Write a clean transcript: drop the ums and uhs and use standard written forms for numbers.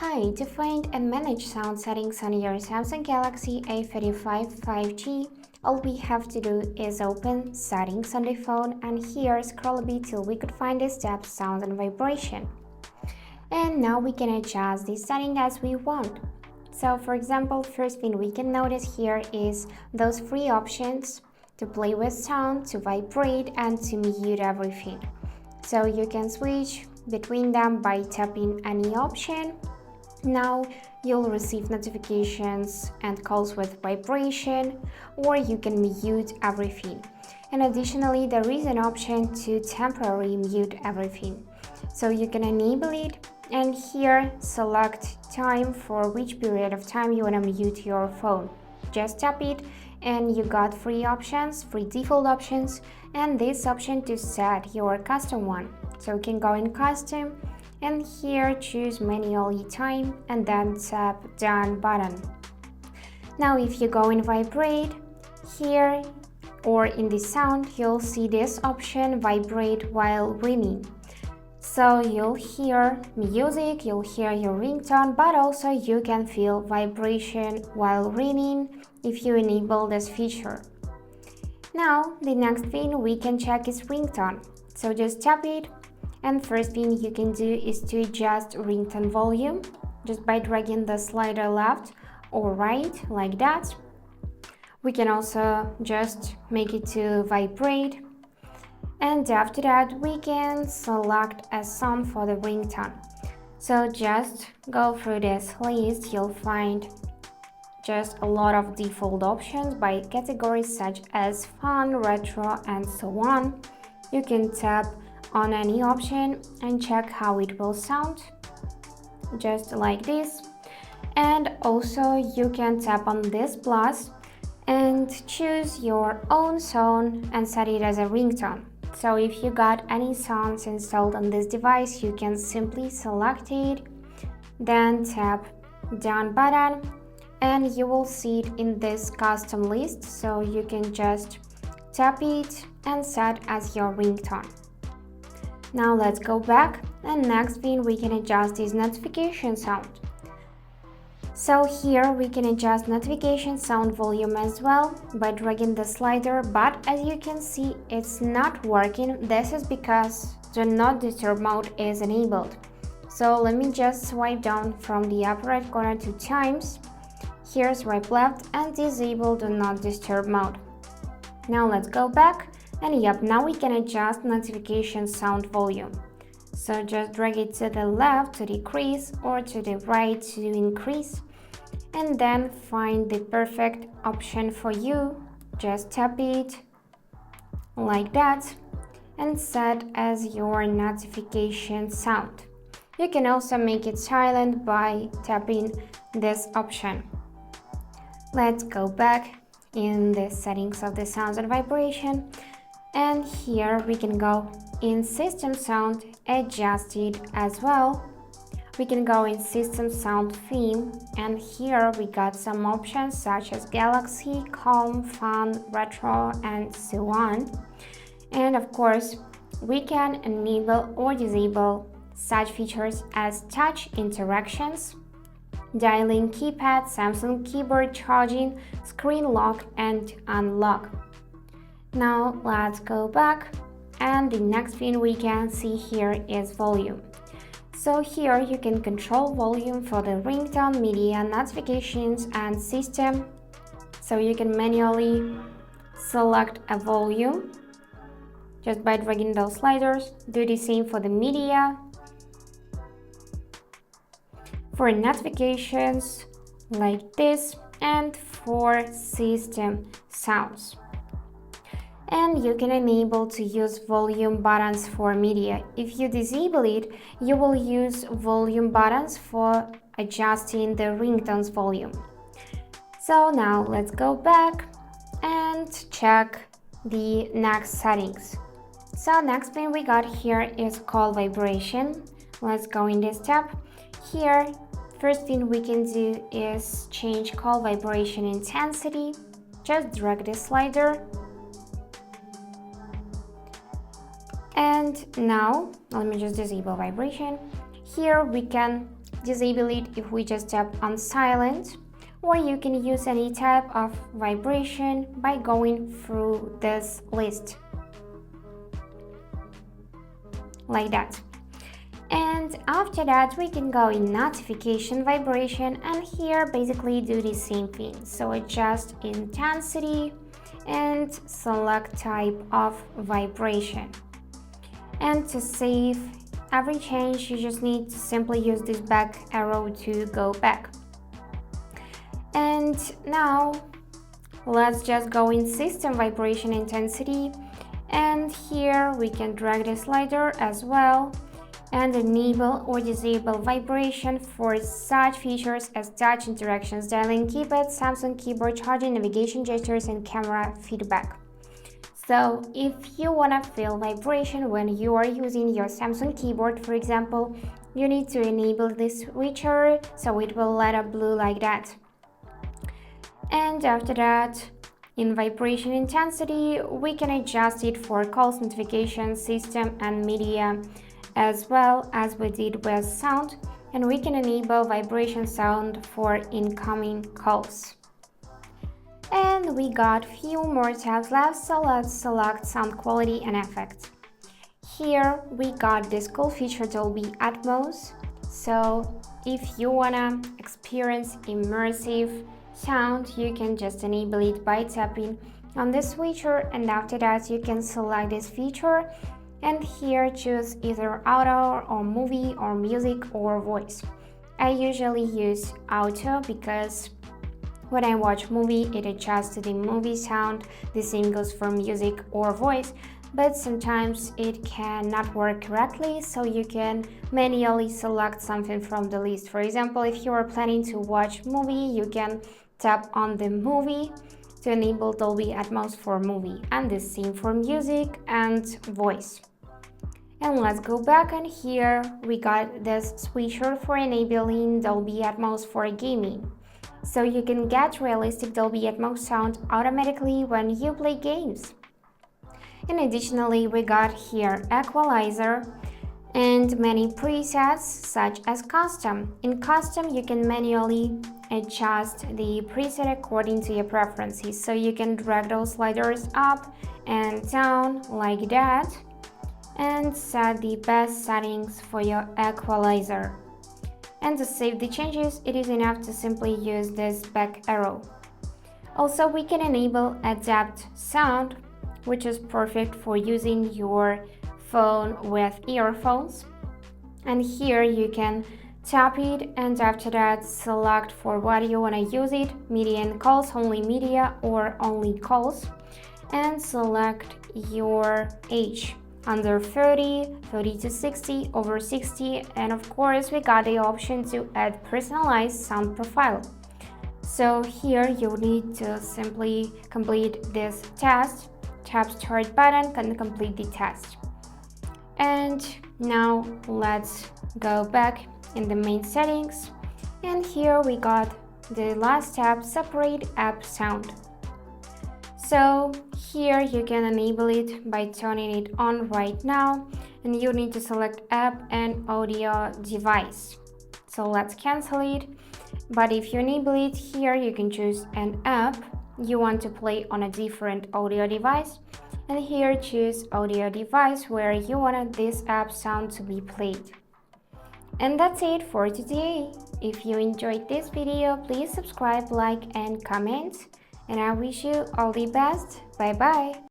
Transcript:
Hi, to find and manage sound settings on your Samsung Galaxy A35 5G, all we have to do is open Settings on the phone and here scroll a bit till we could find the tab Sound and Vibration. And now we can adjust the setting as we want. So for example, first thing we can notice here is those three options to play with sound, to vibrate, and to mute everything. So you can switch between them by tapping any option. Now you'll receive notifications and calls with vibration, or you can mute everything. And additionally, there is an option to temporarily mute everything. So you can enable it and here select time for which period of time you want to mute your phone. Just tap it and you got three default options, and this option to set your custom one. So you can go in custom and here choose manually time and then tap done button. Now if you go in vibrate here or in the sound, you'll see this option vibrate while ringing. So you'll hear music, you'll hear your ringtone, but also you can feel vibration while ringing if you enable this feature. Now the next thing we can check is ringtone. So just tap it. And first thing you can do is to adjust ringtone volume just by dragging the slider left or right like that. We can also just make it to vibrate. And after that we can select a song for the ringtone. So just go through this list, you'll find just a lot of default options by categories such as fun, retro, and so on. You can tap on any option and check how it will sound, just like this. And also you can tap on this plus and choose your own song and set it as a ringtone. So if you got any songs installed on this device, you can simply select it, then tap done button, and you will see it in this custom list. So you can just tap it and set as your ringtone. Now let's go back, and next thing we can adjust is notification sound. So here we can adjust notification sound volume as well by dragging the slider, but as you can see it's not working. This is because do not disturb mode is enabled. So let me just swipe down from the upper right corner 2 times. Here swipe left and disable do not disturb mode. Now let's go back. And yep, now we can adjust notification sound volume. So just drag it to the left to decrease or to the right to increase. And then find the perfect option for you. Just tap it like that and set as your notification sound. You can also make it silent by tapping this option. Let's go back in the settings of the sounds and vibration. And here we can go in system sound, adjust it as well. We can go in system sound theme, and here we got some options such as Galaxy, Calm, Fun, Retro, and so on. And of course, we can enable or disable such features as touch interactions, dialing keypad, Samsung keyboard charging, screen lock, and unlock. Now let's go back, and the next thing we can see here is volume. So here you can control volume for the ringtone, media, notifications, and system. So you can manually select a volume just by dragging those sliders. Do the same for the media, for notifications like this, and for system sounds. And you can enable to use volume buttons for media. If you disable it, you will use volume buttons for adjusting the ringtone's volume. So now let's go back and check the next settings. So next thing we got here is call vibration. Let's go in this tab. Here, first thing we can do is change call vibration intensity. Just drag the slider. And now, let me just disable vibration. Here we can disable it if we just tap on silent, or you can use any type of vibration by going through this list like that. And after that we can go in notification vibration, and here basically do the same thing. So adjust intensity and select type of vibration. And to save every change, you just need to simply use this back arrow to go back. And now let's just go in system vibration intensity, and here we can drag the slider as well and enable or disable vibration for such features as touch interactions, dialing keypad, Samsung keyboard, charging, navigation gestures, and camera feedback. So if you wanna feel vibration when you are using your Samsung keyboard, for example, you need to enable this switcher so it will light up blue like that. And after that, in vibration intensity, we can adjust it for calls, notifications, system, and media, as well as we did with sound, and we can enable vibration sound for incoming calls. And we got few more tabs left, so let's select sound quality and effects. Here we got this cool feature Dolby Atmos. So if you wanna experience immersive sound, you can just enable it by tapping on this switcher, and after that you can select this feature and here choose either auto or movie or music or voice. I usually use auto because when I watch movie, it adjusts to the movie sound. The same goes for music or voice, but sometimes it cannot work correctly, so you can manually select something from the list. For example, if you are planning to watch movie, you can tap on the movie to enable Dolby Atmos for movie, and the same for music and voice. And let's go back, and here we got this switcher for enabling Dolby Atmos for gaming. So you can get realistic Dolby Atmos sound automatically when you play games. And additionally, we got here equalizer and many presets such as custom. In custom, you can manually adjust the preset according to your preferences. So you can drag those sliders up and down like that and set the best settings for your equalizer. And to save the changes, it is enough to simply use this back arrow. Also, we can enable adapt sound, which is perfect for using your phone with earphones. And here you can tap it, and after that select for what you want to use it, media and calls, only media or only calls, and select your age. Under 30, 30 to 60, over 60, and of course we got the option to add personalized sound profile. So here you need to simply complete this test, tap start button and complete the test. And now let's go back in the main settings, and here we got the last tab, separate app sound. So here you can enable it by turning it on right now, and you need to select app and audio device. So let's cancel it, but if you enable it here, you can choose an app you want to play on a different audio device, and here choose audio device where you want this app sound to be played. And that's it for today. If you enjoyed this video, please subscribe, like and comment. And I wish you all the best. Bye bye.